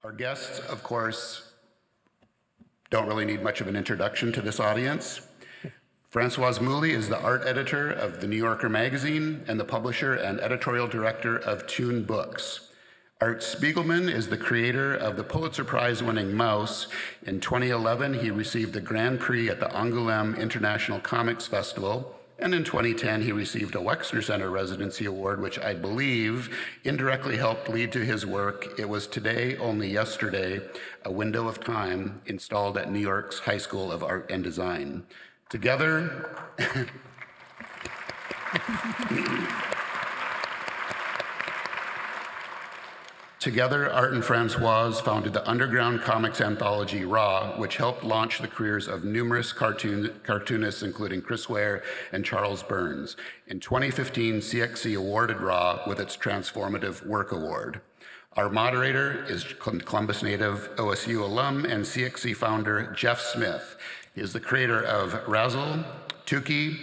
Our guests, of course, don't really need much of an introduction to this audience. Francoise Mouly is the art editor of The New Yorker magazine and the publisher and editorial director of Toon Books. Art Spiegelman is the creator of the Pulitzer Prize-winning Mouse. In 2011, he received the Grand Prix at the Angoulême International Comics Festival, and in 2010, he received a Wexner Center Residency Award, which I believe indirectly helped lead to his work. It was Today, Only Yesterday, a window of time installed at New York's High School of Art and Design. Together, Together, Art and Francoise founded the underground comics anthology Raw, which helped launch the careers of numerous cartoonists, including Chris Ware and Charles Burns. In 2015, CXC awarded Raw with its Transformative Work Award. Our moderator is Columbus native, OSU alum, and CXC founder Jeff Smith. He is the creator of Razzle, Tukey,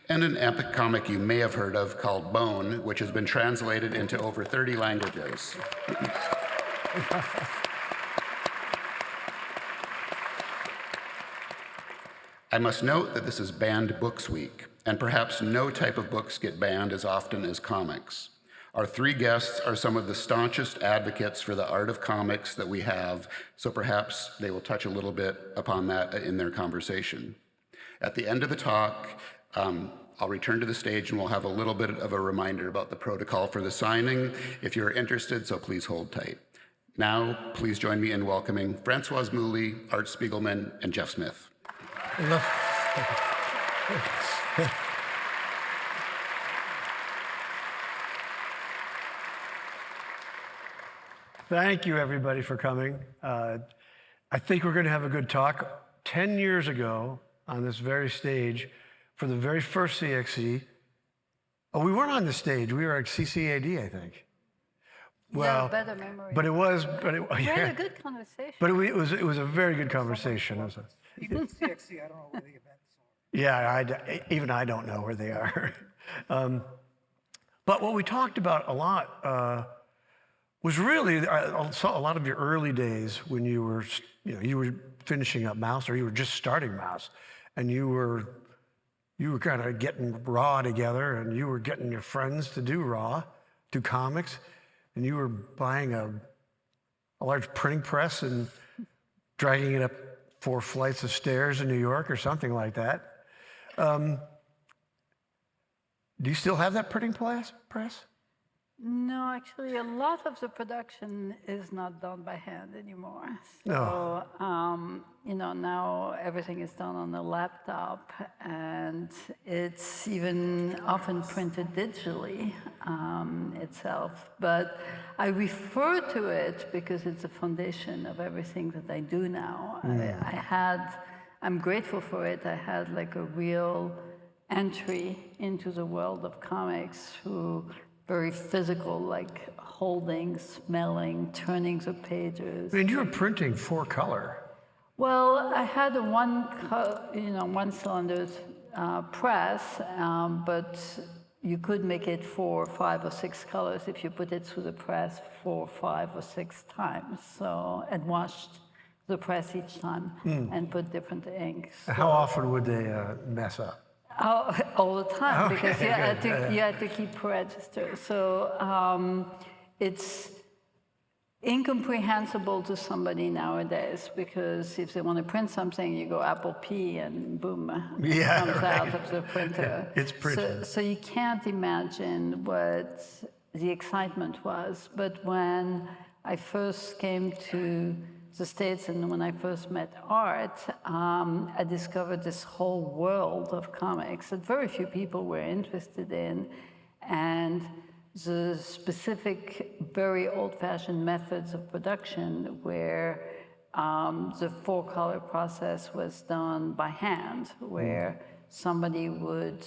and an epic comic you may have heard of called Bone, which has been translated into over 30 languages. I must note that this is Banned Books Week, and perhaps no type of books get banned as often as comics. Our three guests are some of the staunchest advocates for the art of comics that we have, so perhaps they will touch a little bit upon that in their conversation. At the end of the talk, I'll return to the stage and we'll have a little bit of a reminder about the protocol for the signing if you're interested, so please hold tight. Now, please join me in welcoming Francoise Mouly, Art Spiegelman, and Jeff Smith. Thank you, everybody, for coming. I think we're going to have a good talk. 10 years ago, on this very stage, for the very first CXC, we weren't on the stage. We were at CCAD, I think. Well, better memory. But it was, we had a good conversation. But it was a very good conversation. Even CXC, I don't know where the events are. Yeah, even I don't know where they are. But what we talked about a lot was really a lot of your early days when you were finishing up Mouse, or you were just starting Mouse, and you were kind of getting Raw together, and you were getting your friends to do comics, and you were buying a large printing press and dragging it up 4 flights of stairs in New York or something like that. Do you still have that printing press? No, actually, a lot of the production is not done by hand anymore. No. So, now everything is done on a laptop, and it's even often printed digitally itself. But I refer to it because it's the foundation of everything that I do now. I'm grateful for it. I had like a real entry into the world of comics through very physical, like holding, smelling, turning the pages. And you were printing 4-color. Well, I had a one cylinder press, but you could make it 4, 5, or 6 colors if you put it through the press 4, 5, or 6 times. So, and washed the press each time and put different inks. So, how often would they mess up? All the time, Okay, because you had to keep register. So it's incomprehensible to somebody nowadays, because if they want to print something, you go Apple P and boom, it comes out of the printer. It's printed. So you can't imagine what the excitement was. But when I first came to the States, and when I first met Art, I discovered this whole world of comics that very few people were interested in, and the specific, very old-fashioned methods of production where the 4-color process was done by hand, where somebody would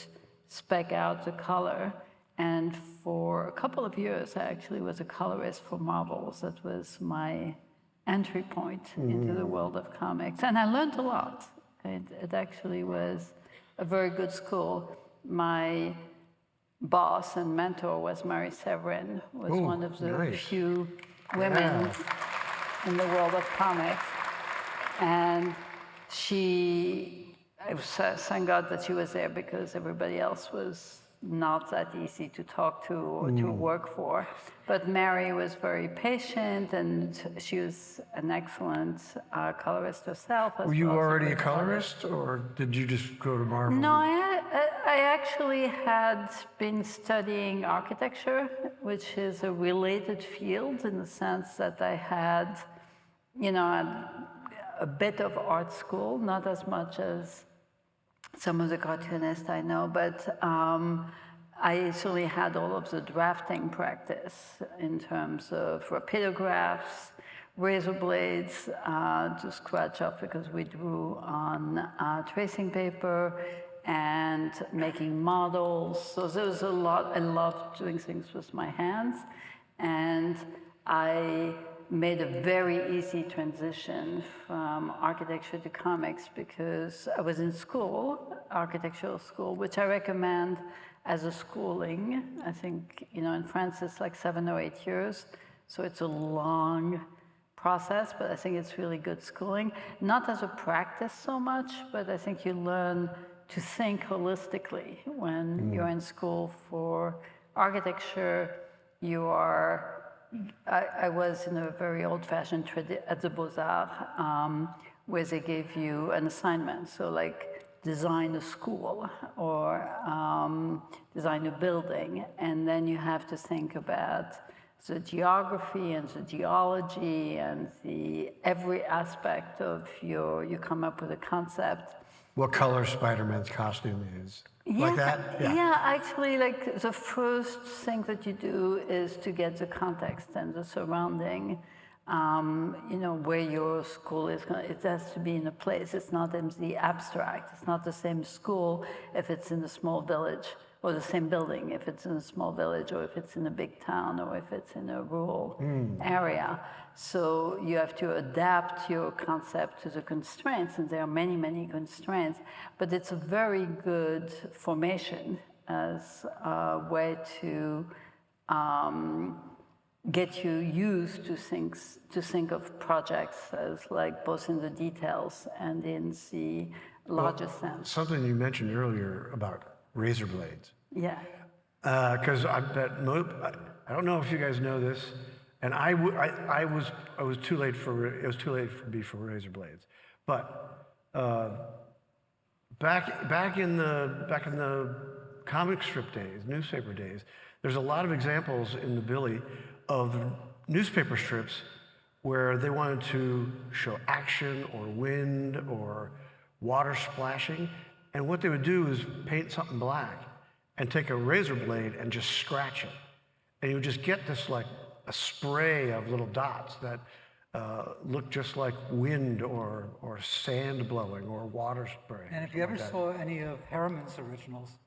spec out the color. And for a couple of years, I actually was a colorist for Marvels. That was my entry point into the world of comics. And I learned a lot. It actually was a very good school. My boss and mentor was Mary Severin, was one of the few women in the world of comics. And I was thank God that she was there because everybody else was not that easy to talk to or to work for. But Mary was very patient, and she was an excellent colorist herself. Were you already a colorist, or did you just go to Marvel? No, I actually had been studying architecture, which is a related field in the sense that I had, a bit of art school, not as much as some of the cartoonists I know, but I certainly had all of the drafting practice in terms of rapidographs, razor blades to scratch up because we drew on tracing paper, and making models. So there was a lot. I loved doing things with my hands, and I made a very easy transition from architecture to comics because I was in school, architectural school, which I recommend as a schooling. I think, in France it's like 7 or 8 years, so it's a long process, but I think it's really good schooling. Not as a practice so much, but I think you learn to think holistically when you're in school for architecture. I was in a very old-fashioned at the Beaux-Arts, where they gave you an assignment. So like design a school or design a building, and then you have to think about the geography and the geology and every aspect of you come up with a concept. What color Spider-Man's costume is. Like that? Yeah, actually, like the first thing that you do is to get the context and the surrounding, where your school is. It has to be in a place. It's not in the abstract. It's not the same school if it's in a small village, or the same building if it's in a small village, or if it's in a big town, or if it's in a rural area. So you have to adapt your concept to the constraints, and there are many, many constraints, but it's a very good formation as a way to get you used to think of projects as like both in the details and in the larger sense. Something you mentioned earlier about razor blades. Yeah. Because I don't know if you guys know this, and I was too late for me for razor blades, but back in the comic strip days, newspaper days, there's a lot of examples in the Billy of newspaper strips where they wanted to show action or wind or water splashing, and what they would do is paint something black and take a razor blade and just scratch it, and you would just get this like a spray of little dots that look just like wind or sand blowing or water spray. And if you ever saw any of Harriman's originals,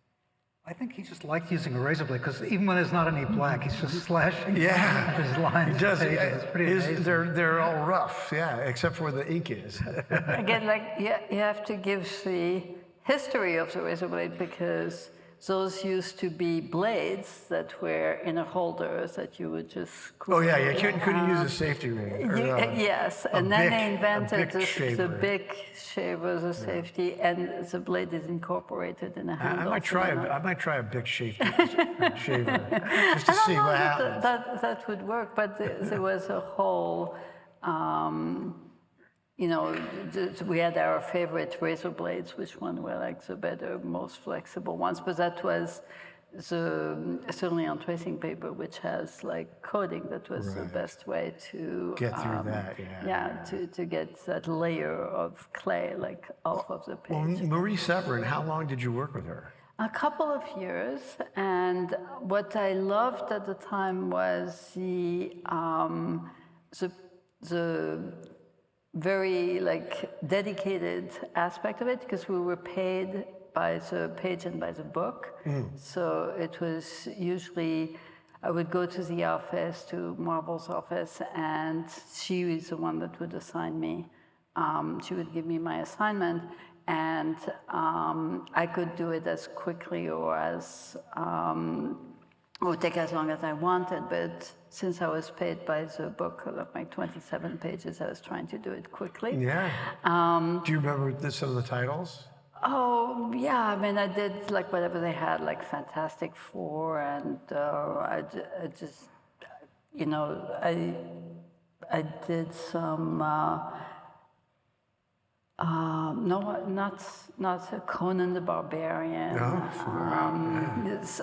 I think he just liked using a razor blade because even when there's not any black, he's just slashing his lines. He does. It's pretty amazing. They're all rough, except for the ink is. Again, you have to give the history of the razor blade because those used to be blades that were in a holder that you would just screw. You couldn't use a safety ring. Yes, and then they invented the Bic shaver, the safety, and the blade is incorporated in a handle. I might try a Bic shaver just to see what happens. That would work, but there was a whole. We had our favorite razor blades, which one were like the better, most flexible ones, but that was certainly on tracing paper, which has like coating, that was the best way to get through that, to get that layer of clay like off of the page. Well, Marie Severin, how long did you work with her? A couple of years, and what I loved at the time was the very dedicated aspect of it, because we were paid by the page and by the book. So it was usually, I would go to the office, to Marvel's office, and she was the one that would assign me. She would give me my assignment, and I could do it as quickly or as it would take as long as I wanted, but since I was paid by the book, like 27 pages, I was trying to do it quickly. Yeah. Do you remember some of the titles? Oh, yeah, I mean, I did like whatever they had, like Fantastic Four, and I just, you know, I did some, no, not Conan the Barbarian. No, It's,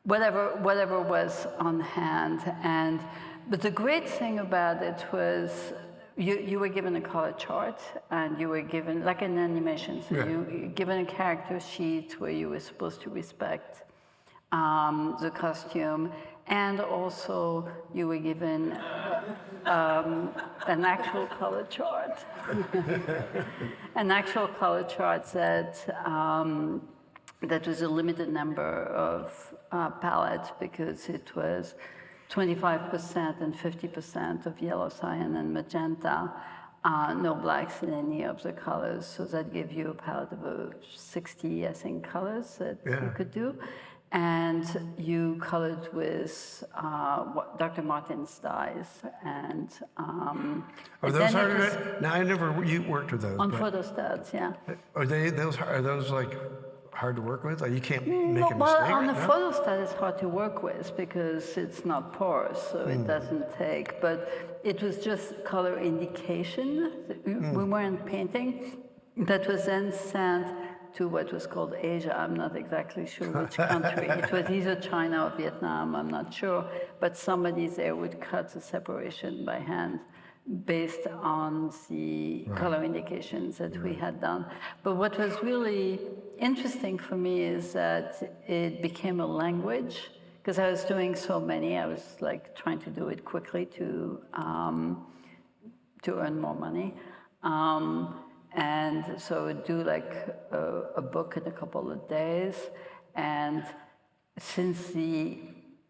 whatever was on hand, but the great thing about it was you were given a color chart, and you were given like an animation, so you were given a character sheet where you were supposed to respect the costume, and also you were given an actual color chart, that was a limited number of palettes, because it was 25% and 50% of yellow, cyan, and magenta, no blacks in any of the colors. So that gave you a palette of 60, I think, colors that you could do. And you colored with Dr. Martin's dyes. And Are those hard to get? Now, I never worked with those. on photostats, yeah. Are those like hard to work with? Like you can't make a Well, mistake? on the No? photostat, it's hard to work with because it's not porous, so it doesn't take. But it was just color indication. We weren't painting. That was then sent to what was called Asia. I'm not exactly sure which country. It was either China or Vietnam, I'm not sure. But somebody there would cut the separation by hand based on the color indications that we had done. But what was really interesting for me is that it became a language, because I was doing so many. I was like trying to do it quickly to earn more money. And so I would do like a book in a couple of days. And since the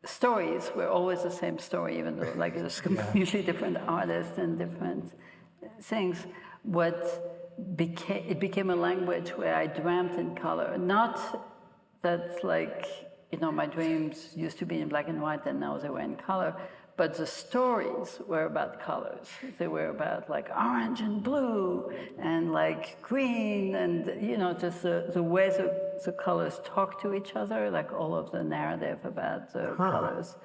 stories were always the same story, even though like it was completely different artists and different things, it became a language where I dreamt in color. Not that like, you know, my dreams used to be in black and white and now they were in color, but the stories were about colors. They were about like orange and blue and like green, and you know, just the way the colors talk to each other, like all of the narrative about the colors.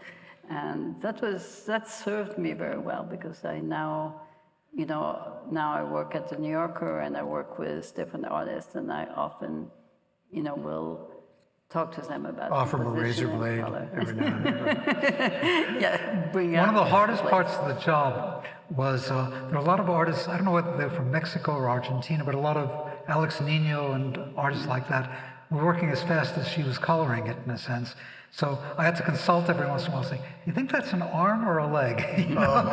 And that served me very well, because I now, you know, now I work at the New Yorker and I work with different artists, and I often, you know, will talk to them about Offer them a composition razor and blade color. every now and then. One of the hardest parts of the job was there were a lot of artists, I don't know whether they're from Mexico or Argentina, but a lot of Alex Nino and artists like that were working as fast as she was coloring it, in a sense. So I had to consult every once in a while, saying, "You think that's an arm or a leg?" You know?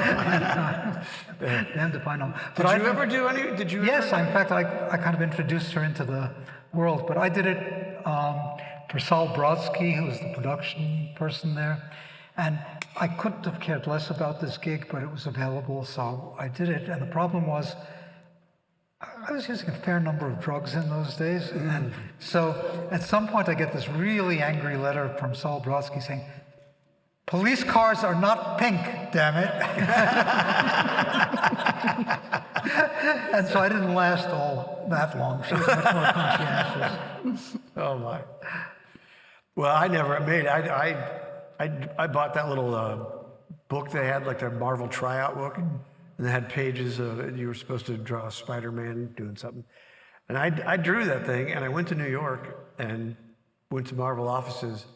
Damned if I know. But Did you ever do any? Did you? Yes, ever? in fact, I kind of introduced her into the world, but I did it for Saul Brodsky, who was the production person there. And I couldn't have cared less about this gig, but it was available, so I did it. And the problem was, I was using a fair number of drugs in those days. And so at some point I get this really angry letter from Saul Brodsky saying, "Police cars are not pink, damn it." And so I didn't last all that long. She was much more conscientious. Oh my. Well, I never made. I bought that little book they had, like their Marvel tryout book, and they had pages of you were supposed to draw Spider-Man doing something, and I drew that thing, and I went to New York and went to Marvel offices.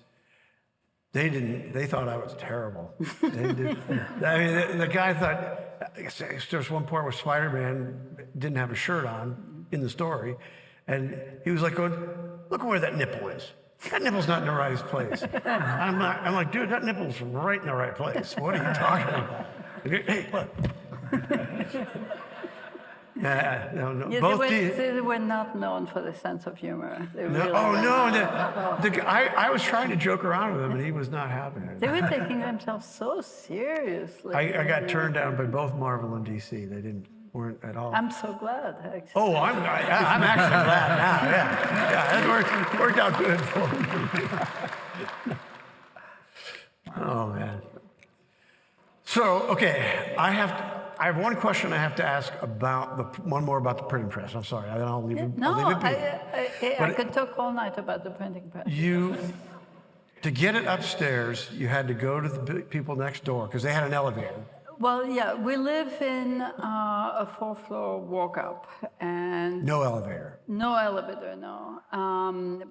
They thought I was terrible. They did. I mean, the guy thought, there's one part where Spider-Man didn't have a shirt on in the story, and he was like going, "Look where that nipple is. That nipple's not in the right place." I'm like, dude, that nipple's right in the right place. What are you talking about? Hey, look. No. Yeah, Both they were not known for the sense of humor. They really oh were no! not. I was trying to joke around with him, and he was not having it. They were taking themselves so seriously. I got turned down by both Marvel and DC. They weren't at all. I'm so glad, actually. Oh, I'm actually glad now. Yeah, that worked out good for me. Oh man. So okay, I have one question I have to ask about one more about the printing press. I'm sorry, then I'll leave it. No, I'll leave it be. I could talk all night about the printing press. To get it upstairs, you had to go to the people next door because they had an elevator. Well, yeah, we live in a 4th-floor walk-up, and No elevator. no elevator, no.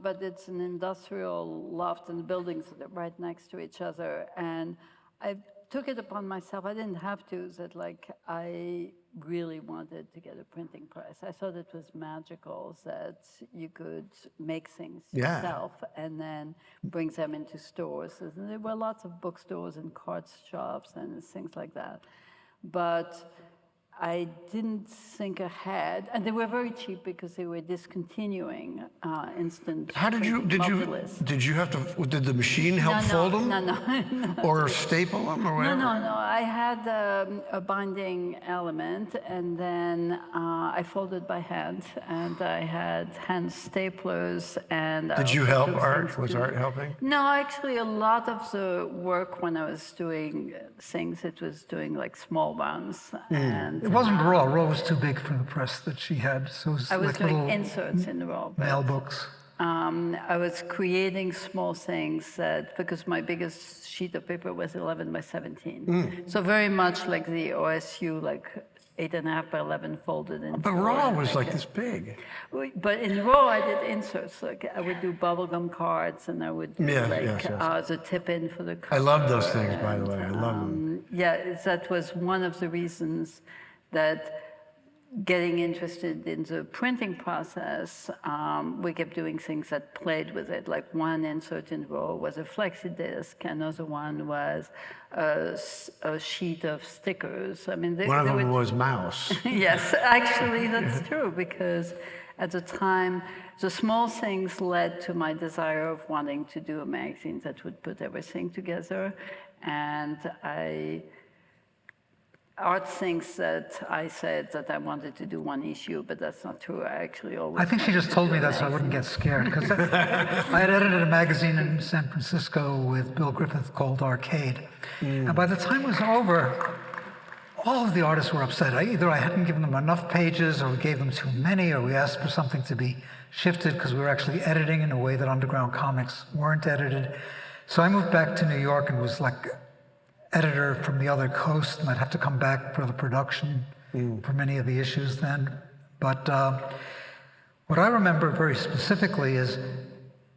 But it's an industrial loft, and the buildings are right next to each other. And I took it upon myself. I didn't have to. That like I really wanted to get a printing press. I thought it was magical that you could make things Yeah. yourself and then bring them into stores. And there were lots of bookstores and card shops and things like that. But I didn't think ahead, and they were very cheap because they were discontinuing instant. How did you have to? Did the machine help fold them? No. Or staple them or whatever? No. I had a binding element, and then I folded by hand, and I had hand staplers. And Did you help Art? Was Art helping? No, actually, a lot of the work when I was doing things, it was doing like small ones, and It wasn't raw. Raw was too big for the press that she had. So it was I was like doing little inserts in the raw. mail books. I was creating small things because my biggest sheet of paper was 11 by 17. So very much like the OSU, like 8.5 by 11 folded in. But raw was like this big. But in raw, I did inserts. Like I would do bubblegum cards, and I would do the tip-in for the I love those things, by the way. I love them. That was one of the reasons that getting interested in the printing process, we kept doing things that played with it. Like one insert in raw was a flexi disc, another one was a sheet of stickers. I mean, One of them was mouse. Yes, actually, that's true, because at the time, the small things led to my desire of wanting to do a magazine that would put everything together. And Art thinks that I said that I wanted to do one issue, but that's not true. I actually always. I think she just told me that so I wouldn't get scared. Because I had edited a magazine in San Francisco with Bill Griffith called Arcade. And by the time it was over, all of the artists were upset. Either I hadn't given them enough pages, or we gave them too many, or we asked for something to be shifted because we were actually editing in a way that underground comics weren't edited. So I moved back to New York and was like editor from the other coast, and I'd have to come back for the production for many of the issues then. But what I remember very specifically is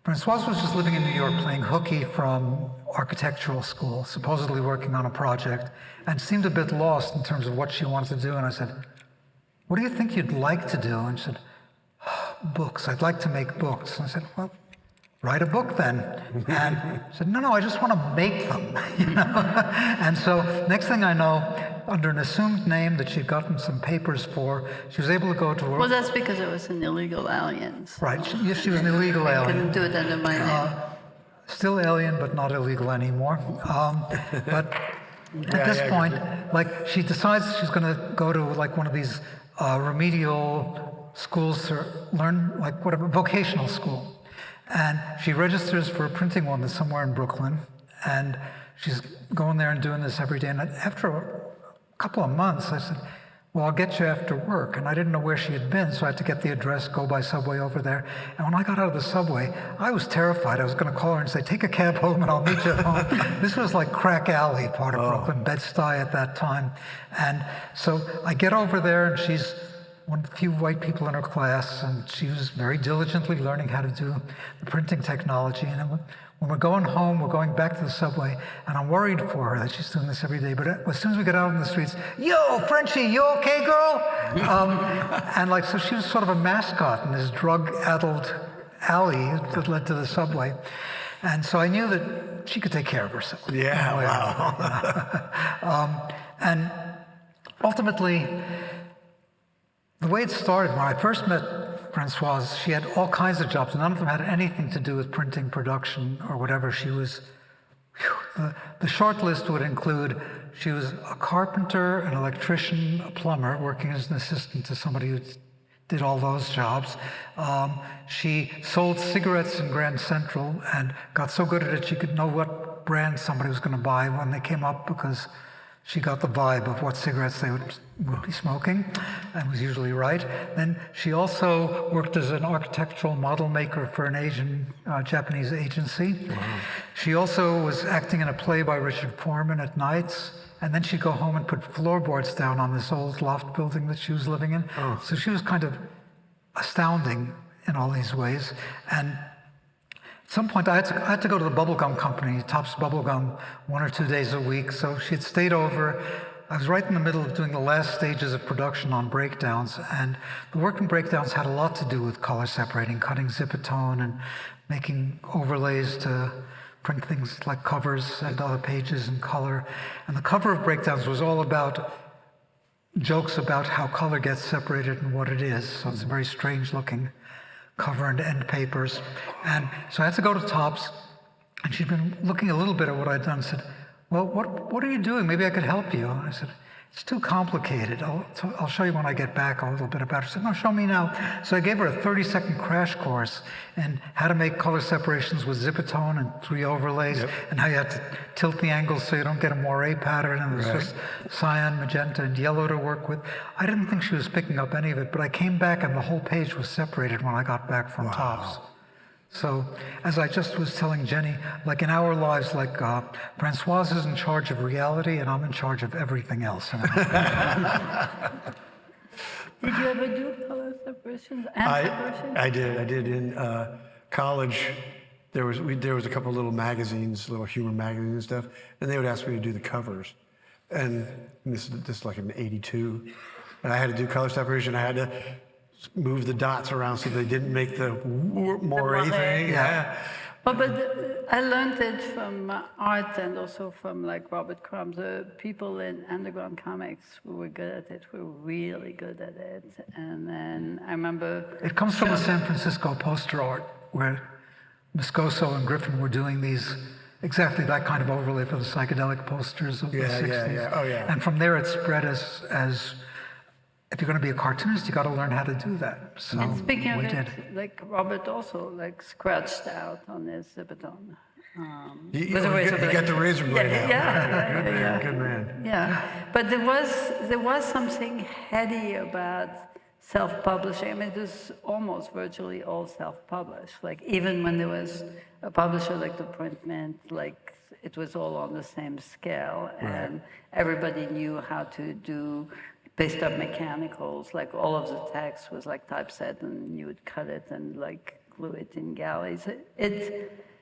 Francoise was just living in New York playing hooky from architectural school, supposedly working on a project, and seemed a bit lost in terms of what she wanted to do. And I said, "What do you think you'd like to do?" And she said, "Books. I'd like to make books." And I said, "Well, write a book then." And I said, no, I just want to make them, And so next thing I know, under an assumed name that she'd gotten some papers for, she was able to go to her. Well, that's because I was an illegal alien. So Right, she was an illegal I alien. couldn't do it under my name. Still alien, but not illegal anymore. But at this point, like she decides she's going to go to like one of these remedial schools to learn, like whatever, vocational school. And she registers for a printing one that's somewhere in Brooklyn. And she's going there and doing this every day. And after a couple of months, I said, well, I'll get you after work. And I didn't know where she had been, so I had to get the address, go by subway over there. And when I got out of the subway, I was terrified. I was going to call her and say, take a cab home and I'll meet you at home. This was like Crack Alley, part of Brooklyn, Bed-Stuy at that time. And so I get over there, and she's one of the few white people in her class, and she was very diligently learning how to do the printing technology. And when we're going home, we're going back to the subway, and I'm worried for her that she's doing this every day. But as soon as we get out in the streets, yo, Frenchie, you okay, girl? And like, so she was sort of a mascot in this drug-addled alley that led to the subway. And so I knew that she could take care of herself. Yeah, wow. And ultimately, the way it started, when I first met Francoise, she had all kinds of jobs. None of them had anything to do with printing, production, or whatever. She was, the short list would include, she was a carpenter, an electrician, a plumber, working as an assistant to somebody who did all those jobs. She sold cigarettes in Grand Central and got so good at it she could know what brand somebody was going to buy when they came up, because she got the vibe of what cigarettes they would be smoking, and was usually right. Then she also worked as an architectural model maker for an Japanese agency. Wow. She also was acting in a play by Richard Foreman at nights, and then she'd go home and put floorboards down on this old loft building that she was living in. Oh. So she was kind of astounding in all these ways. And at some point, I had to go to the bubblegum company, Topps Bubblegum, 1 or 2 days a week. So she had stayed over. I was right in the middle of doing the last stages of production on breakdowns. And the work in breakdowns had a lot to do with color separating, cutting zipatone and making overlays to print things like covers and other pages in color. And the cover of breakdowns was all about jokes about how color gets separated and what it is. So it's a very strange looking cover and end papers. And so I had to go to Topps, and she'd been looking a little bit at what I'd done and said, well, what are you doing? Maybe I could help you. And I said, it's too complicated. I'll show you when I get back a little bit about it. She said, no, show me now. So I gave her a 30-second crash course in how to make color separations with zipatone and 3 overlays, and how you had to tilt the angles so you don't get a moire pattern, and there's just cyan, magenta, and yellow to work with. I didn't think she was picking up any of it, but I came back and the whole page was separated when I got back from Topps. So, as I just was telling Jenny, like in our lives, like Francoise is in charge of reality and I'm in charge of everything else. Did you ever do color separations and separations? I did. In college, there was a couple of little magazines, little humor magazines and stuff, and they would ask me to do the covers. And this is like in '82, and I had to do color separation. I had to move the dots around so they didn't make the moire thing. Yeah. But I learned it from art and also from like Robert Crumb. The people in underground comics who were good at it were really good at it. And then I remember... It comes from the San Francisco poster art, where Moscoso and Griffin were doing these, exactly that kind of overlay for the psychedelic posters of the 60s. Yeah. Oh, yeah. And from there it spread as if you're going to be a cartoonist, you got to learn how to do that. So and speaking of it, like Robert also like scratched out on his zipatone. You got the razor blade out. Yeah. Good man. Yeah, but there was something heady about self-publishing. I mean, it was almost virtually all self-published. Like even when there was a publisher like the Print Mint, like it was all on the same scale, and everybody knew how to do. Based on mechanicals, like all of the text was like typeset, and you would cut it and like glue it in galleys.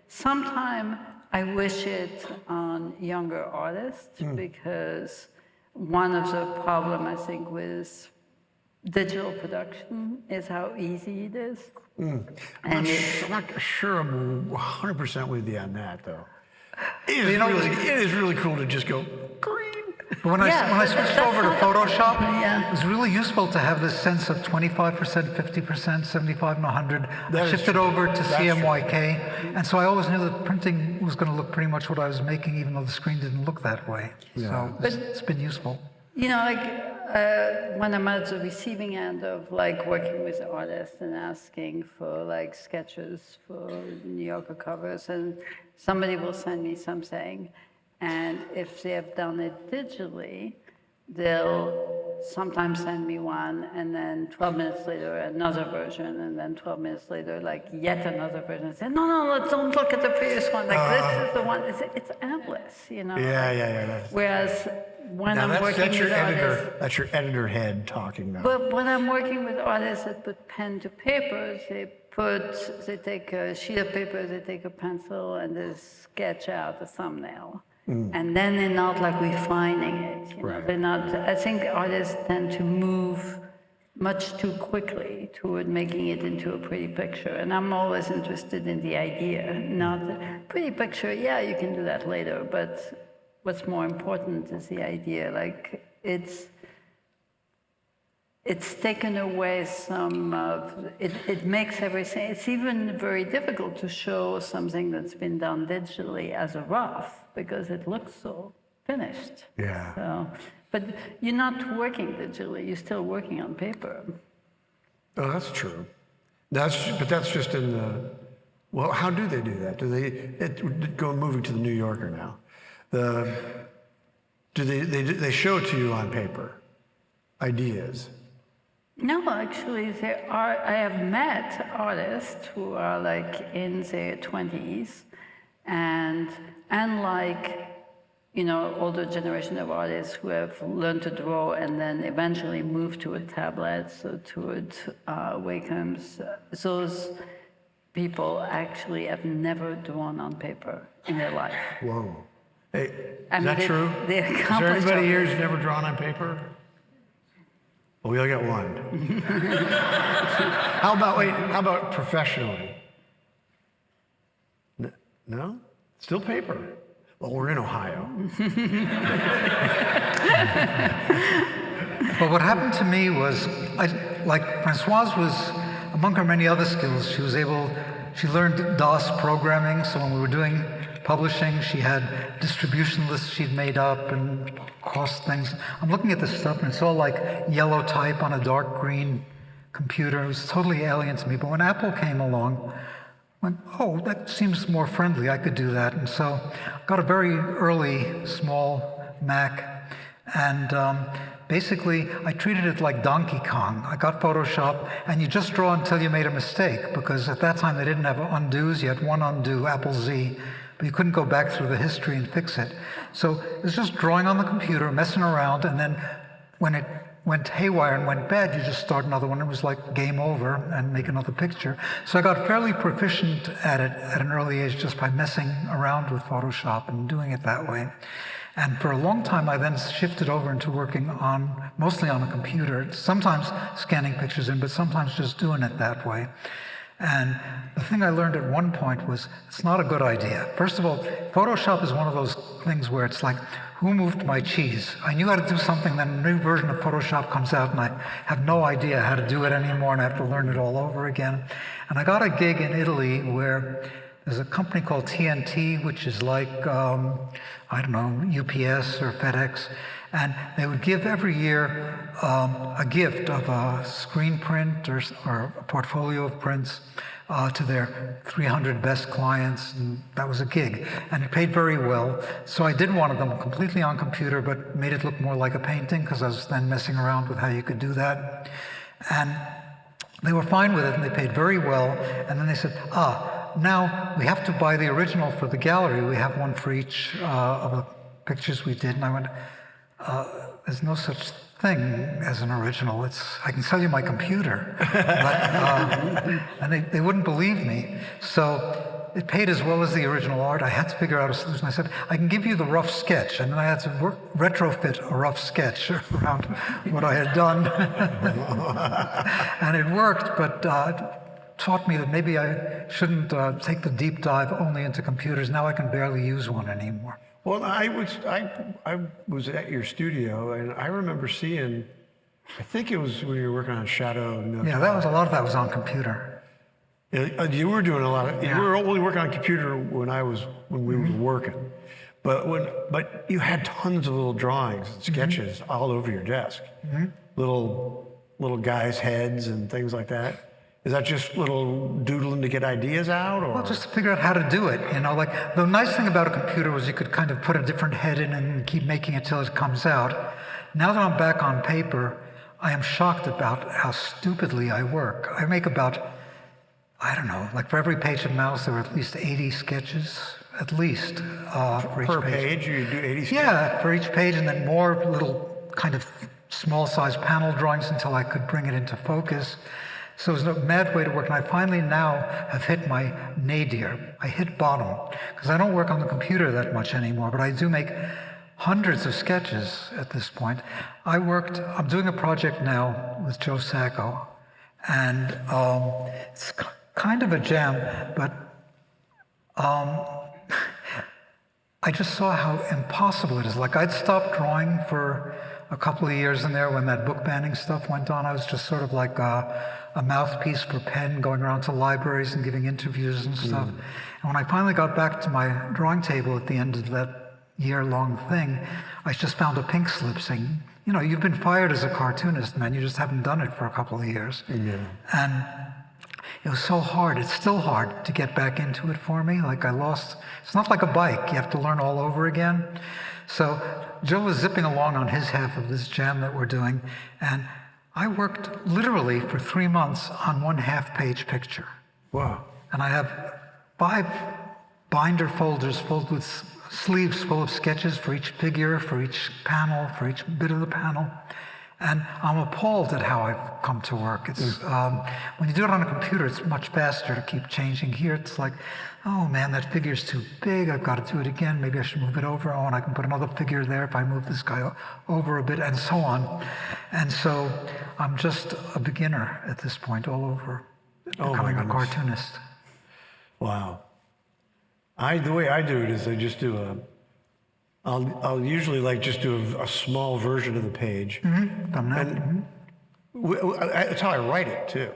Sometimes I wish it on younger artists, because one of the problem I think with digital production is how easy it is. I'm not sure I'm 100% with you on that, though. It is really cool to just go green. But when I switched over to Photoshop, it was really useful to have this sense of 25%, 50%, 75, and 100. I shifted over to CMYK, and so I always knew that printing was going to look pretty much what I was making, even though the screen didn't look that way. So it's been useful. You know, like when I'm at the receiving end of like working with artists and asking for like sketches for New Yorker covers, and somebody will send me something. And if they have done it digitally, they'll sometimes send me one, and then 12 minutes later, another version, and then 12 minutes later, like yet another version. Say, no, don't look at the previous one. Like this is the one. It's endless, you know. Yeah. Whereas when I'm working with artists, that's your editor head talking now. But when I'm working with artists that put pen to paper, they take a sheet of paper, they take a pencil, and they sketch out a thumbnail. And then they're not like refining it. You know? They're not. I think artists tend to move much too quickly toward making it into a pretty picture. And I'm always interested in the idea, not the pretty picture. Yeah, you can do that later. But what's more important is the idea. Like it's taken away some of it. It makes everything. It's even very difficult to show something that's been done digitally as a rough, because it looks so finished. Yeah. So, but you're not working digitally, you're still working on paper. Oh, that's true. But that's just in the Well, how do they do that? Do they moving to the New Yorker now? Do they show it to you on paper? Ideas. No, actually, I have met artists who are like in their 20s, and like, you know, older generation of artists who have learned to draw and then eventually moved to a tablet, so towards Wakeham's. Those people actually have never drawn on paper in their life. Whoa. Hey, I is mean, that true? they Is there accomplish anybody all here this. who's never drawn on paper? Well, we only got one. How about professionally? No? Still paper? Well, we're in Ohio. But what happened to me was, like Francoise was, among her many other skills, she learned DOS programming, so when we were doing publishing, she had distribution lists she'd made up and crossed things. I'm looking at this stuff and it's all like yellow type on a dark green computer. It was totally alien to me. But when Apple came along, I went, oh, that seems more friendly. I could do that. And so I got a very early small Mac, and basically I treated it like Donkey Kong. I got Photoshop, and you just draw until you made a mistake, because at that time they didn't have undos. You had one undo, Apple Z, but you couldn't go back through the history and fix it. So it was just drawing on the computer, messing around, and then when it went haywire and went bad, you just start another one. It was like game over and make another picture. So I got fairly proficient at it at an early age just by messing around with Photoshop and doing it that way. And for a long time, I then shifted over into working mostly on a computer, sometimes scanning pictures in, but sometimes just doing it that way. And the thing I learned at one point was, it's not a good idea. First of all, Photoshop is one of those things where it's like, who moved my cheese? I knew how to do something, then a new version of Photoshop comes out, and I have no idea how to do it anymore, and I have to learn it all over again. And I got a gig in Italy where there's a company called TNT, which is like, I don't know, UPS or FedEx, and they would give every year a gift of a screen print or a portfolio of prints to their 300 best clients, and that was a gig. And it paid very well. So I did one of them completely on computer, but made it look more like a painting, because I was then messing around with how you could do that. And they were fine with it, and they paid very well. And then they said, now we have to buy the original for the gallery. We have one for each of the pictures we did. And I went, there's no such thing as an original. I can sell you my computer. But, and they wouldn't believe me. So it paid as well as the original art. I had to figure out a solution. I said, I can give you the rough sketch. And then I had to retrofit a rough sketch around what I had done. And it worked, but taught me that maybe I shouldn't take the deep dive only into computers. Now I can barely use one anymore. Well, I was at your studio, and I remember seeing, I think it was when you were working on Shadow. Yeah, a lot of that was on computer. You were doing a lot of. You were only working on computer when we were working, but you had tons of little drawings and sketches all over your desk, little guys' heads and things like that. Is that just little doodling to get ideas out, or? Well, just to figure out how to do it, you know. Like, the nice thing about a computer was you could kind of put a different head in and keep making it till it comes out. Now that I'm back on paper, I am shocked about how stupidly I work. I make about, I don't know, like for every page of Mouse, there were at least 80 sketches, at least, for each per page. page, you do 80 sketches? Yeah, for each page, and then more little kind of small-sized panel drawings until I could bring it into focus. So it was a mad way to work, and I finally now have hit my nadir. I hit bottom, because I don't work on the computer that much anymore, but I do make hundreds of sketches at this point. I'm doing a project now with Joe Sacco, and it's kind of a jam, but I just saw how impossible it is. Like, I'd stopped drawing for a couple of years in there when that book banning stuff went on. I was just sort of like a mouthpiece for Penn, going around to libraries and giving interviews and stuff. And when I finally got back to my drawing table at the end of that year-long thing, I just found a pink slip saying, you know, you've been fired as a cartoonist, man. You just haven't done it for a couple of years. And it was so hard. It's still hard to get back into it for me. Like it's not like a bike. You have to learn all over again. So Joe was zipping along on his half of this jam that we're doing, and I worked literally for 3 months on one half-page picture. Wow. And I have 5 binder folders filled with sleeves full of sketches for each figure, for each panel, for each bit of the panel. And I'm appalled at how I've come to work. It's when you do it on a computer, it's much faster to keep changing. Here, it's like, oh man, that figure's too big. I've got to do it again. Maybe I should move it over. Oh, and I can put another figure there if I move this guy over a bit, and so on. And so I'm just a beginner at this point, all over becoming a cartoonist. Wow. The way I do it is I just do I'll usually just do a small version of the page. And that's how I write it too.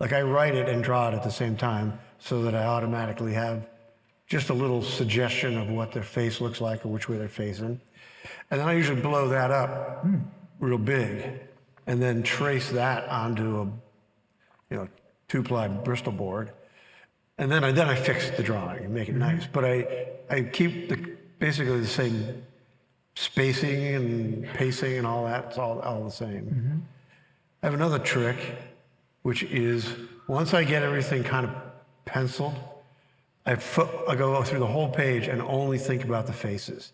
Like I write it and draw it at the same time so that I automatically have just a little suggestion of what their face looks like or which way they're facing. And then I usually blow that up real big and then trace that onto a 2-ply Bristol board. And then I fix the drawing and make it nice. But I keep basically the same spacing and pacing and all that. It's all the same. I have another trick, which is once I get everything kind of penciled, I go through the whole page and only think about the faces.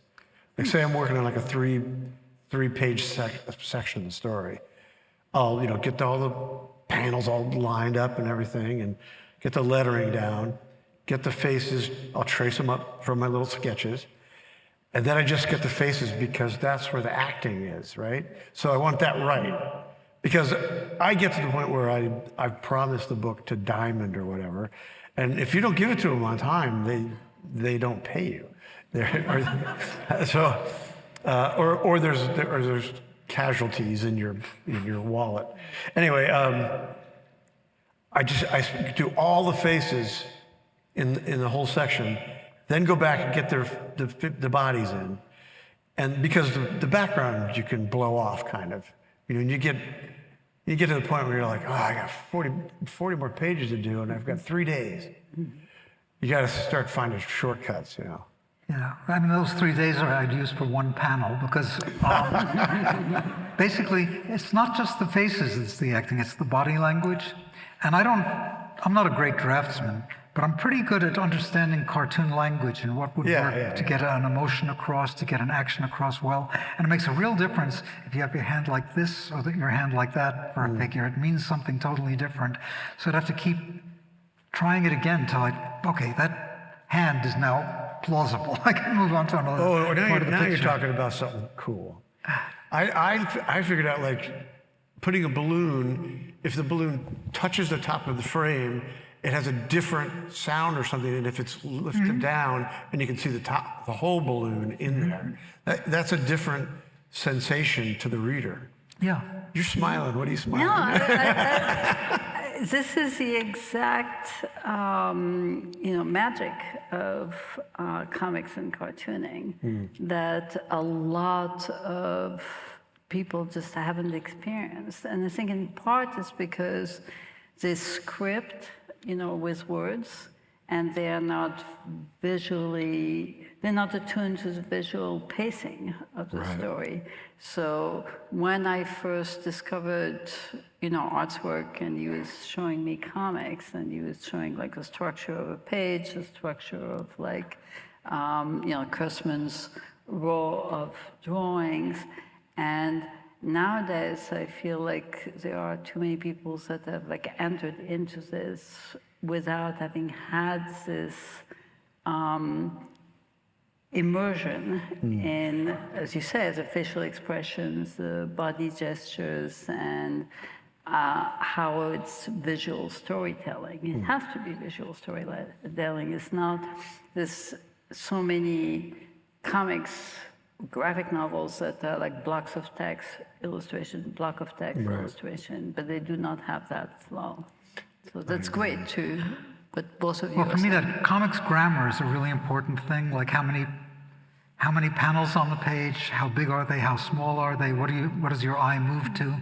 Like say I'm working on like a three-page section of the story. I'll get all the panels all lined up and everything and get the lettering down, get the faces, I'll trace them up from my little sketches, and then I just get the faces because that's where the acting is, right? So I want that right. Because I get to the point where I've promised the book to Diamond or whatever, and if you don't give it to them on time, they don't pay you. Or there's casualties in your wallet. Anyway, I do all the faces in the whole section, then go back and get the bodies in, and because the background you can blow off kind of, and you get to the point where you're like, oh, I got 40 more pages to do, and I've got 3 days. You got to start finding shortcuts, Yeah, I mean, those 3 days I'd use for one panel because basically it's not just the faces that's the acting, it's the body language. And I'm not a great draftsman, but I'm pretty good at understanding cartoon language and what would work to get an emotion across, to get an action across well. And it makes a real difference if you have your hand like this or your hand like that for a figure. It means something totally different. So I'd have to keep trying it again until okay, that hand is now plausible. I can move on to another part of the now picture. You're talking about something cool. I figured out putting a balloon, if the balloon touches the top of the frame, it has a different sound or something, and if it's lifted down and you can see the whole balloon in there, that's a different sensation to the reader. Yeah. You're smiling. What are you smiling No, at? this is the exact magic of comics and cartooning that a lot of people just haven't experienced. And I think in part it's because they script, with words, and they're not attuned to the visual pacing of the story. So when I first discovered, Art's work, and he was showing me comics, and he was showing the structure of a page, the structure of Kurtzman's row of drawings. And nowadays, I feel like there are too many people that have entered into this without having had this immersion in, as you say, the facial expressions, the body gestures, and how it's visual storytelling. It has to be visual storytelling. It's not this so many comics, graphic novels that are blocks of text, illustration, block of text, illustration, but they do not have that flow. So that's great too. But both of you. Well, for me, that comics grammar is a really important thing. Like how many how many panels on the page, how big are they, how small are they, what does your eye move to?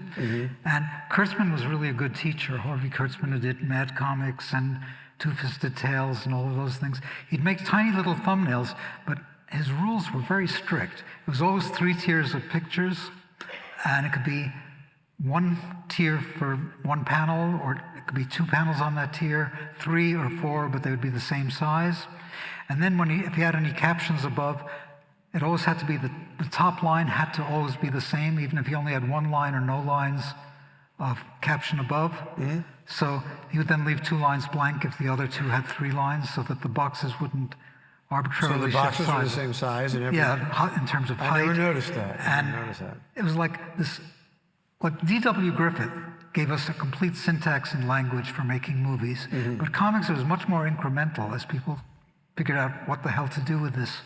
And Kurtzman was really a good teacher. Harvey Kurtzman, who did Mad Comics and Two-Fisted Tales and all of those things. He'd make tiny little thumbnails, but his rules were very strict. It was always 3 tiers of pictures, and it could be 1 tier for 1 panel, or it could be 2 panels on that tier, 3 or 4, but they would be the same size. And then if he had any captions above, it always had to be the top line had to always be the same, even if he only had 1 line or no lines of caption above. So he would then leave 2 lines blank if the other 2 had 3 lines, so that the boxes wouldn't arbitrarily So the shift boxes were the size. same size and everything? Yeah, in terms of height. I never noticed that. And it was like this, like D.W. Griffith gave us a complete syntax and language for making movies, but comics was much more incremental as people figured out what the hell to do with this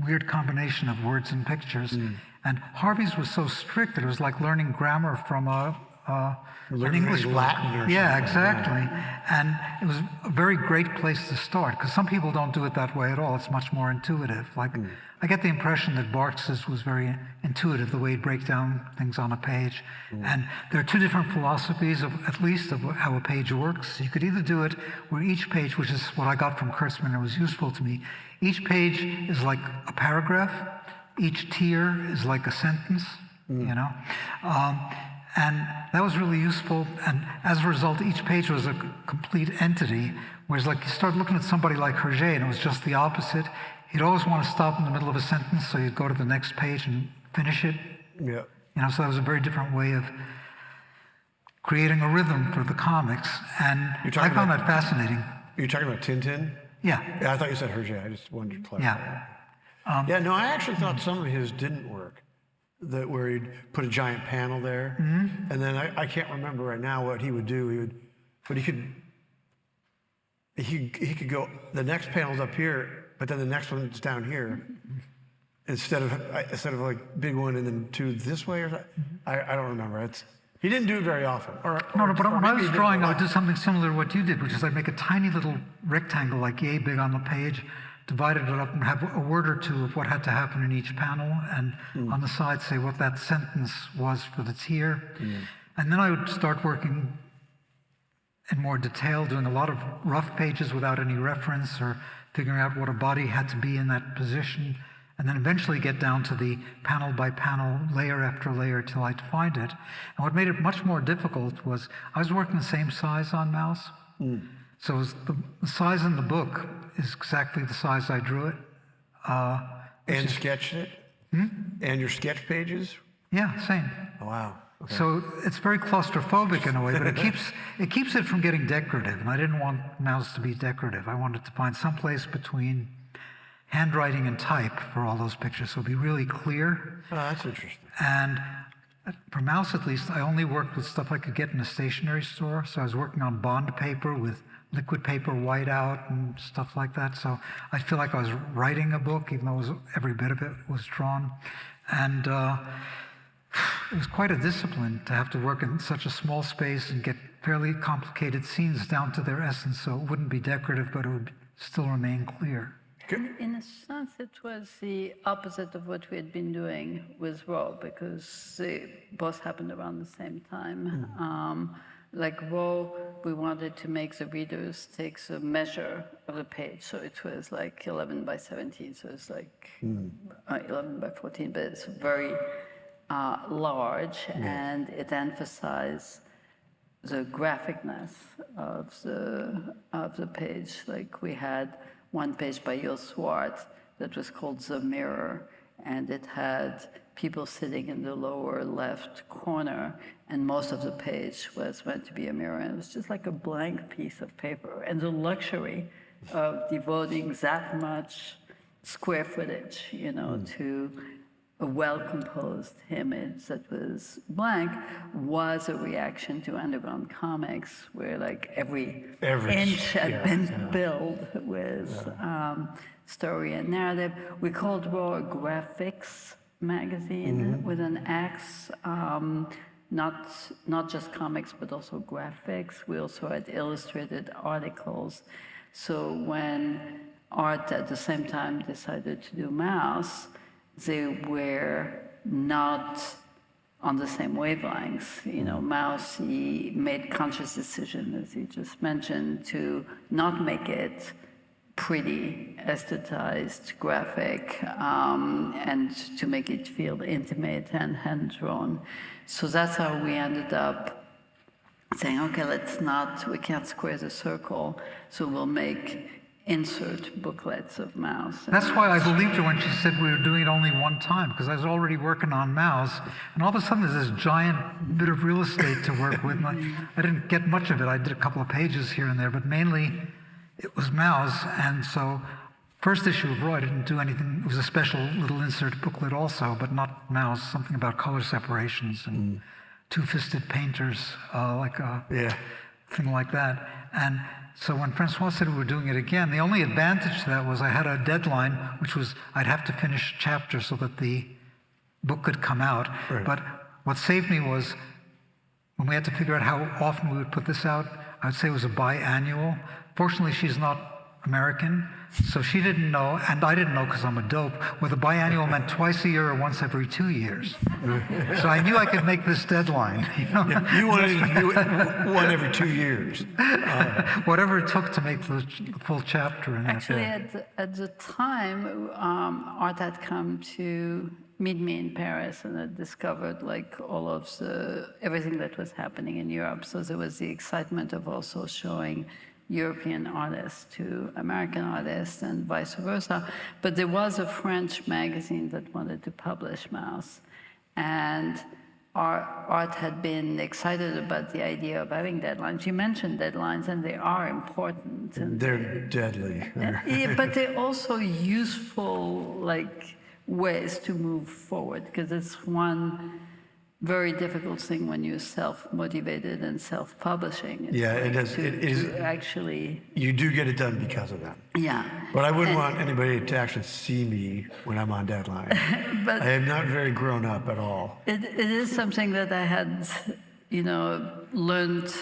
weird combination of words and pictures. And Harvey's was so strict that it was like learning grammar from an English book. Latin or Yeah, something. exactly. And it was a very great place to start, because some people don't do it that way at all. It's much more intuitive. Like, I get the impression that Barks's was very intuitive, the way he'd break down things on a page. And there are 2 different philosophies, at least, of how a page works. You could either do it where each page, which is what I got from Kurtzman, and was useful to me, each page is like a paragraph, each tier is like a sentence, you know? And that was really useful. And as a result, each page was a complete entity. Whereas, like, you start looking at somebody like Hergé, and it was just the opposite. He'd always want to stop in the middle of a sentence, so you'd go to the next page and finish it. Yeah. You know, so that was a very different way of creating a rhythm for the comics. And I found that fascinating. You're talking about Tintin? Yeah, Yeah, I thought you said Hergé. I just wanted to clarify. yeah. Yeah, no, I actually thought some of his didn't work. That where he'd put a giant panel there, and then I can't remember right now what he would do. He could go, the next panel's up here, but then the next one's down here, instead of like big one and then 2 this way or something. I don't remember. He didn't do it very often. But when I was drawing, I would do something similar to what you did, which is I'd make a tiny little rectangle, like yay big on the page, divided it up and have a word or 2 of what had to happen in each panel, and on the side say what that sentence was for the tier. And then I would start working in more detail, doing a lot of rough pages without any reference, or figuring out what a body had to be in that position, and then eventually get down to the panel by panel, layer after layer, till I'd find it. And what made it much more difficult was I was working the same size on mouse. So it was the size in the book is exactly the size I drew it. And sketched it? And your sketch pages? Yeah, same. Oh, wow. Okay. So it's very claustrophobic in a way, but it keeps it from getting decorative. And I didn't want mouse to be decorative. I wanted to find some place between handwriting and type for all those pictures, so it'd be really clear. Oh, that's interesting. And for mouse, at least, I only worked with stuff I could get in a stationery store. So I was working on bond paper with liquid paper whiteout and stuff like that. So I feel like I was writing a book, even though every bit of it was drawn. And it was quite a discipline to have to work in such a small space and get fairly complicated scenes down to their essence, so it wouldn't be decorative, but it would still remain clear. In a sense, it was the opposite of what we had been doing with Raw, because they both happened around the same time. Like Raw, we wanted to make the readers take the measure of the page, so it was like 11 by 17, so it's like 11 by 14, but it's very large, and it emphasized the graphicness of the page. Like we had one page by Yul Swart that was called The Mirror, and it had people sitting in the lower left corner, and most of the page was meant to be a mirror, and it was just like a blank piece of paper. And the luxury of devoting that much square footage, you know, to a well-composed image that was blank was a reaction to underground comics, where like every inch had been filled with story and narrative. We called Raw a graphics magazine with an X, not just comics, but also graphics. We also had illustrated articles. So when Art at the same time decided to do Mouse, they were not on the same wavelengths. You know, Mouse, he made conscious decision, as he just mentioned, to not make it pretty, aesthetized, graphic, and to make it feel intimate and hand-drawn. So that's how we ended up saying, okay, we can't square the circle, so we'll make insert booklets of Mouse. That's why I believed her when she said we were doing it only one time, because I was already working on Mouse, and all of a sudden there's this giant bit of real estate to work with. And I didn't get much of it. I did a couple of pages here and there, but mainly it was Mouse. And so first issue of Raw, I didn't do anything. It was a special little insert booklet also, but not Mouse, something about color separations and two-fisted painters, like a thing like that. And so when Francoise said we were doing it again, the only advantage to that was I had a deadline, which was I'd have to finish chapters so that the book could come out. Right. But what saved me was when we had to figure out how often we would put this out, I would say it was a biannual. Fortunately, she's not American, so she didn't know, and I didn't know because I'm a dope, whether biannual meant twice a year or once every 2 years. So I knew I could make this deadline. You know? You wanted to do it one every 2 years. Whatever it took to make the full chapter in that. Actually, at the time, Art had come to meet me in Paris and had discovered like all of everything that was happening in Europe. So there was the excitement of also showing European artists to American artists and vice versa. But there was a French magazine that wanted to publish Mouse. And our Art had been excited about the idea of having deadlines. You mentioned deadlines, and they are important. And They're deadly. yeah, but they're also useful, like, ways to move forward, because it's one very difficult thing when you're self-motivated and self-publishing. Yeah, it is. To, It is. to actually, You do get it done because of that. yeah. But I wouldn't And- want anybody to actually see me when I'm on deadline. But I am not very grown up at all. it is something that I had, learned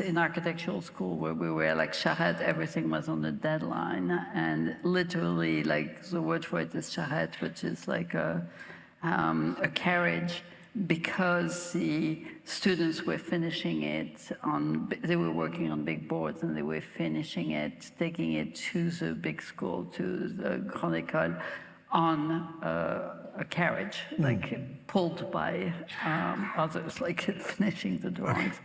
in architectural school, where we were like charrette, everything was on the deadline, and literally, like, the word for it is charrette, which is like a carriage, because the students were finishing it they were working on big boards, and they were finishing it, taking it to the big school, to the Grande École, on a carriage, like pulled by others, like finishing the drawings.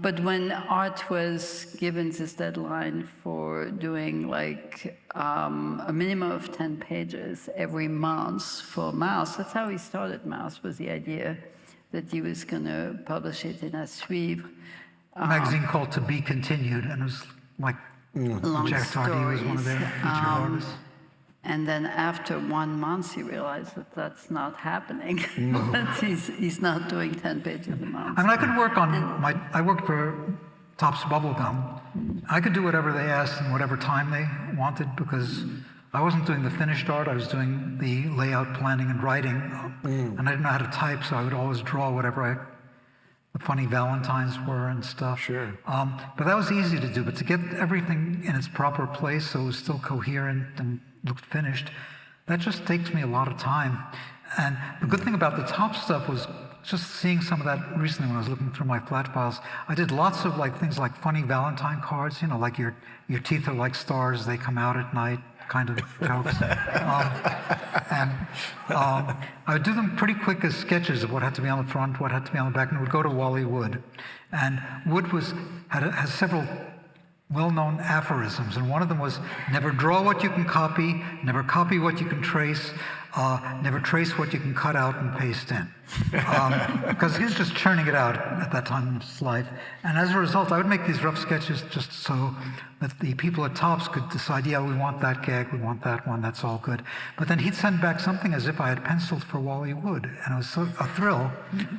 But when Art was given this deadline for doing like a minimum of 10 pages every month for Mouse, that's how he started Mouse, was the idea that he was going to publish it in a suivre. A magazine called To Be Continued, and it was like Long Jack Tardy was one of their stories. featured artists. And then after 1 month, he realized that that's not happening. That he's not doing 10 pages a month. I mean, I could work on I worked for Topps Bubblegum. I could do whatever they asked and whatever time they wanted, because I wasn't doing the finished art. I was doing the layout, planning, and writing. And I didn't know how to type, so I would always draw whatever the funny Valentines were and stuff. Sure. But that was easy to do. But to get everything in its proper place so it was still coherent and looked finished, that just takes me a lot of time. And the good thing about the top stuff was just seeing some of that recently when I was looking through my flat files. I did lots of like things like funny Valentine cards, like your teeth are like stars, they come out at night kind of jokes. I would do them pretty quick as sketches of what had to be on the front, what had to be on the back, and it would go to Wally Wood. And Wood has several well-known aphorisms, and one of them was, never draw what you can copy, never copy what you can trace, never trace what you can cut out and paste in. Because he was just churning it out at that time in his life. And as a result, I would make these rough sketches just so that the people at Topps could decide, yeah, we want that gag, we want that one, that's all good. But then he'd send back something as if I had penciled for Wally Wood, and it was a thrill,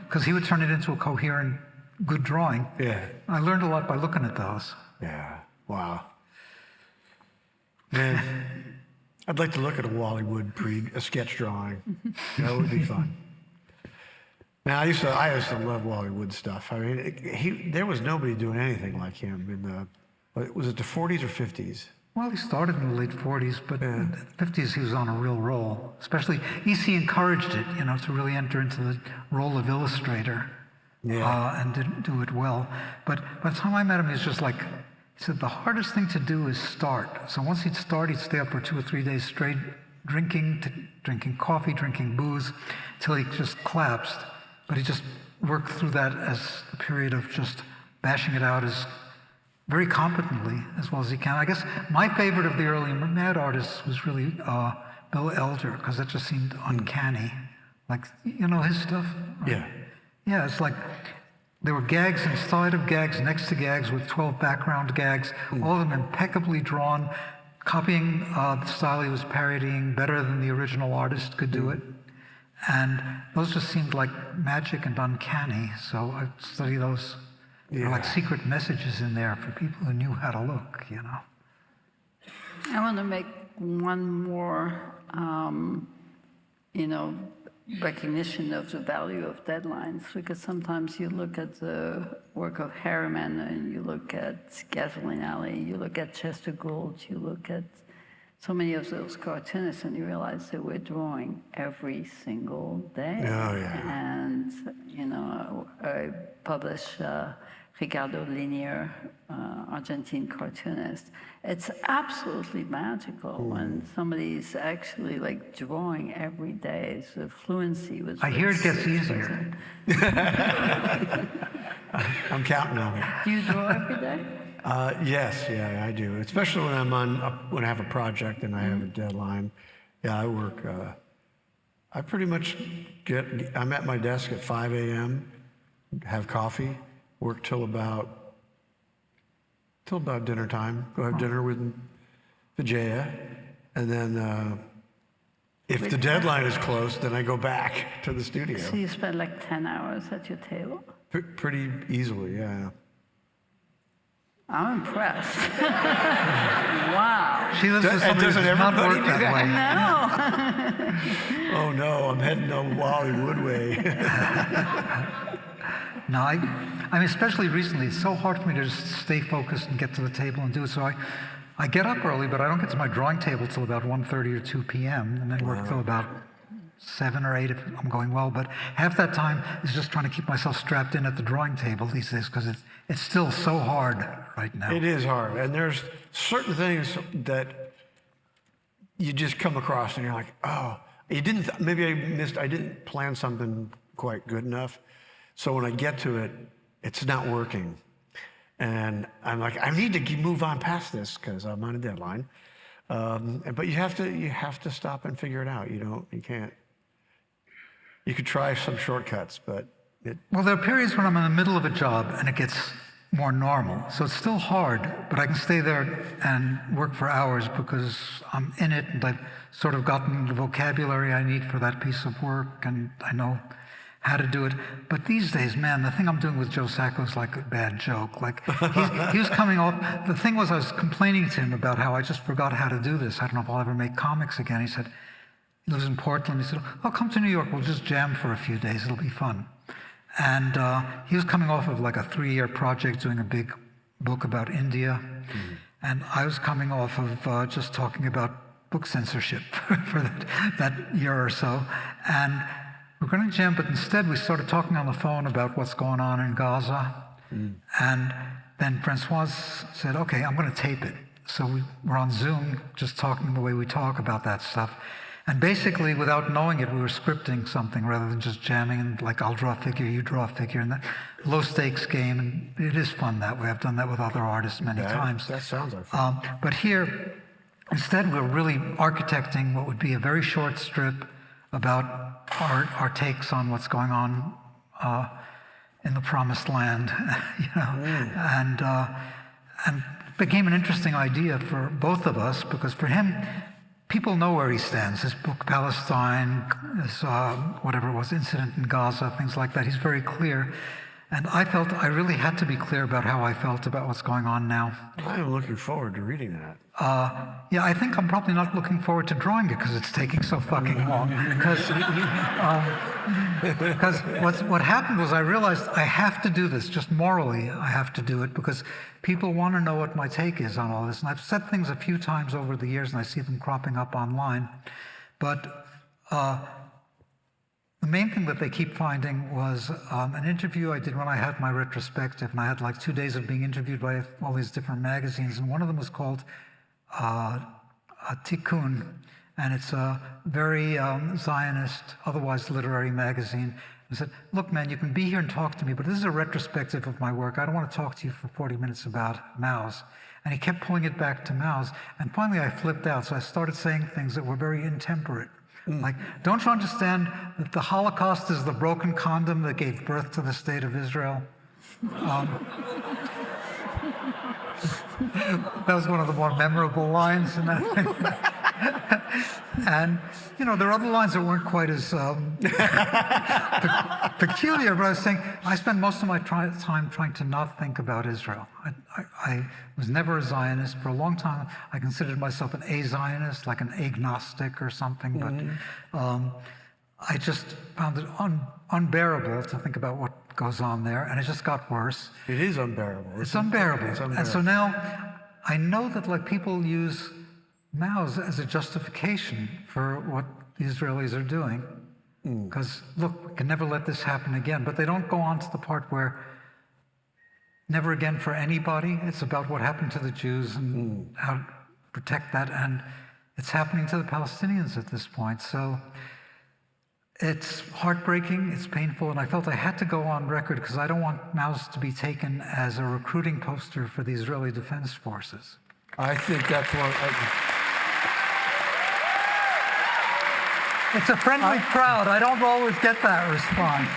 because he would turn it into a coherent, good drawing. Yeah. I learned a lot by looking at those. Yeah. Wow. Man, I'd like to look at a Wally Wood a sketch drawing. That would be fun. Now, I used to love Wally Wood stuff. I mean, there was nobody doing anything like him in was it the 40s or 50s? Well, he started in the late 40s, but in the 50s he was on a real roll. Especially, EC encouraged it, to really enter into the role of illustrator, and didn't do it well. But by the time I met him, he was just like, he said the hardest thing to do is start. So once he'd start, he'd stay up for 2 or 3 days straight, drinking coffee, drinking booze, till he just collapsed. But he just worked through that as a period of just bashing it out as very competently as well as he can. I guess my favorite of the early mad artists was really Bill Elder, because that just seemed uncanny. Like, his stuff? Yeah. Yeah, it's like there were gags inside of gags, next to gags, with 12 background gags, all of them impeccably drawn, copying the style he was parodying better than the original artist could do it. And those just seemed like magic and uncanny, so I study those. There are like secret messages in there for people who knew how to look, I want to make one more, recognition of the value of deadlines, because sometimes you look at the work of Harriman and you look at Gasoline Alley, you look at Chester Gould, you look at so many of those cartoonists, and you realize they were drawing every single day. Oh, yeah. And, I published Ricardo Linier, Argentine cartoonist. It's absolutely magical when somebody's actually like drawing every day. So fluency was. I hear it gets easier. I'm counting on it. Do you draw every day? Yes, I do. Especially when when I have a project and I have a deadline. Yeah, I work. I pretty much I'm at my desk at 5 a.m., have coffee, work till about dinner time. Go have dinner with Vijaya, and then if the deadline is close, then I go back to the studio. So you spend like 10 hours at your table? Pretty easily, yeah. I'm impressed. Wow. She lives with somebody who does not work that way. No. Oh no, I'm heading the Hollywood way. No, I mean, especially recently, it's so hard for me to just stay focused and get to the table and do it. So I get up early, but I don't get to my drawing table till about 1:30 or 2 p.m. and then work till about 7 or 8 if I'm going well. But half that time is just trying to keep myself strapped in at the drawing table these days, because it's still so hard right now. It is hard, and there's certain things that you just come across, and you're like, oh, I didn't plan something quite good enough. So when I get to it, it's not working. And I'm like, I need to move on past this because I'm on a deadline. But you have to stop and figure it out. You can't. You could try some shortcuts, but Well, there are periods when I'm in the middle of a job and it gets more normal. So it's still hard, but I can stay there and work for hours because I'm in it and I've sort of gotten the vocabulary I need for that piece of work and I know how to do it. But these days, man, the thing I'm doing with Joe Sacco is like a bad joke. Like he was coming off, the thing was I was complaining to him about how I just forgot how to do this. I don't know if I'll ever make comics again. He said, he lives in Portland. He said, oh, come to New York. We'll just jam for a few days. It'll be fun. And he was coming off of like a 3-year project doing a big book about India. Mm-hmm. And I was coming off of just talking about book censorship for that year or so. And we're going to jam, but instead we started talking on the phone about what's going on in Gaza. Mm. And then Francoise said, okay, I'm going to tape it. So we were on Zoom just talking the way we talk about that stuff. And basically, without knowing it, we were scripting something rather than just jamming and like, I'll draw a figure, you draw a figure, and that low stakes game. And it is fun that way. I've done that with other artists many times. That sounds like fun. But here, instead, we're really architecting what would be a very short strip about our takes on what's going on in the promised land, and it became an interesting idea for both of us because for him, people know where he stands. His book Palestine, his whatever it was, Incident in Gaza, things like that. He's very clear, And I really had to be clear about how I felt about what's going on now. I'm looking forward to reading that. Yeah, I think I'm probably not looking forward to drawing it because it's taking so fucking long. Because what happened was I realized I have to do this, just morally I have to do it because people want to know what my take is on all this. And I've said things a few times over the years and I see them cropping up online. But the main thing that they keep finding was an interview I did when I had my retrospective, and I had like 2 days of being interviewed by all these different magazines, and one of them was called Tikkun, and it's a very Zionist, otherwise literary magazine. I said, look, man, you can be here and talk to me, but this is a retrospective of my work. I don't want to talk to you for 40 minutes about Mao's. And he kept pulling it back to Mao's, and finally I flipped out, so I started saying things that were very intemperate. Like, don't you understand that the Holocaust is the broken condom that gave birth to the state of Israel? That was one of the more memorable lines in that thing. And, you know, there are other lines that weren't quite as peculiar, but I was saying, I spend most of my time trying to not think about Israel. I was never a Zionist. For a long time, I considered myself an a-Zionist, like an agnostic or something, but I just found it unbearable to think about what goes on there, and it just got worse. It is unbearable. It's unbearable. And so now I know that like people use Mao's as a justification for what the Israelis are doing. Because look, we can never let this happen again. But they don't go on to the part where never again for anybody. It's about what happened to the Jews and how to protect that. And it's happening to the Palestinians at this point. So it's heartbreaking, it's painful, and I felt I had to go on record because I don't want Mao's to be taken as a recruiting poster for the Israeli Defense Forces. I think that's one. It's a friendly crowd. I don't always get that response.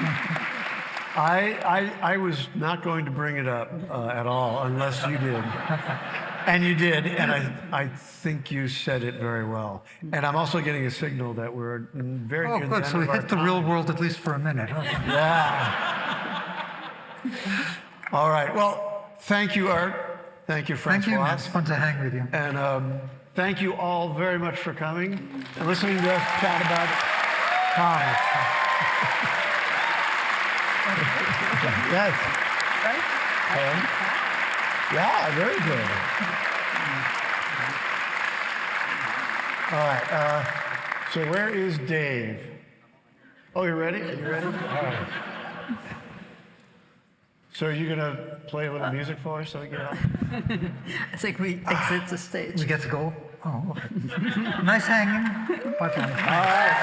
I was not going to bring it up at all unless you did. And you did, and I think you said it very well. And I'm also getting a signal that we're very Oh, near good. the So end we of our hit the real world at least for a minute. Okay. Yeah. All right. Well, thank you, Art. Thank you, Thank you. Francoise. It's fun to hang with you. And thank you all very much for coming and listening to us chat about comics. Yes. Okay. Yeah, very good. All right. So where is Dave? Oh, you ready? Are you ready? All right. So are you going to play a little music for us so we get off? I think we exit the stage. We get to go. Oh, okay. Nice hanging. Bye-bye. All right.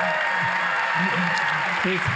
Peace.